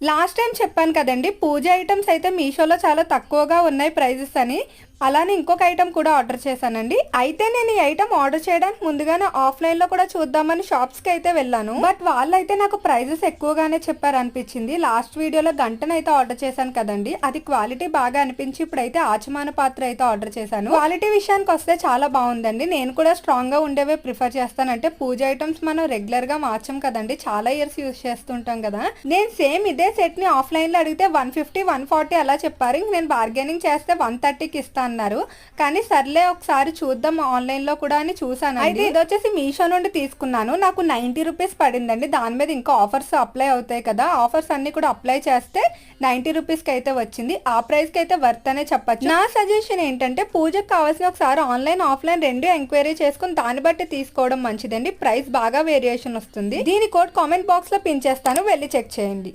Last time చెప్పాను కదండి, పూజ items అయితే మీషోలో చాలా తక్కువగా ఉన్నాయి ప్రైజెస్ అని. అలానే ఇంకొక ఐటమ్ కూడా ఆర్డర్ చేశానండి. అయితే నేను ఈ ఐటమ్ ఆర్డర్ చేయడానికి ముందుగానే ఆఫ్లైన్లో కూడా చూద్దామని షాప్స్కి అయితే వెళ్ళాను. బట్ వాళ్ళైతే నాకు ప్రైజెస్ ఎక్కువగానే చెప్పారు అనిపించింది. లాస్ట్ వీడియోలో గంటనైతే ఆర్డర్ చేశాను కదండి, అది క్వాలిటీ బాగా అనిపించి ఇప్పుడైతే ఆచమాన పాత్ర అయితే ఆర్డర్ చేశాను. క్వాలిటీ విషయానికి వస్తే చాలా బాగుందండి. నేను కూడా స్ట్రాంగ్గా ఉండేవే ప్రిఫర్ చేస్తానంటే పూజ ఐటమ్స్ మనం రెగ్యులర్గా మార్చం కదండి, చాలా ఇయర్స్ యూజ్ చేస్తుంటాం కదా. నేను సేమ్ ఇదే సెట్ని ఆఫ్లైన్లో అడిగితే 150 140 అలా చెప్పారు. ఇంక నేను బార్గెనింగ్ చేస్తే 130కి ఇస్తాను అన్నారు. కానీ సర్లే ఒకసారి చూద్దాం ఆన్లైన్ లో కూడా అని చూసాను. అయితే ఇది వచ్చేసి మీషో నుండి తీసుకున్నాను. నాకు 90 రూపీస్ పడిందండి. దాని మీద ఇంకా ఆఫర్స్ అప్లై అవుతాయి కదా, ఆఫర్స్ అన్ని కూడా అప్లై చేస్తే 90 రూపీస్ కి అయితే వచ్చింది. ఆ ప్రైస్ కి అయితే వర్త్ అనే చెప్పచ్చు. నా సజెషన్ ఏంటంటే పూజకు కావాల్సిన ఒకసారి ఆన్లైన్ ఆఫ్లైన్ రెండు ఎంక్వైరీ చేసుకుని దాన్ని బట్టి తీసుకోవడం మంచిదండి. ప్రైస్ బాగా వేరియేషన్ వస్తుంది. దీని కోడ్ కామెంట్ బాక్స్ లో పిన్ చేస్తాను, వెళ్ళి చెక్ చేయండి.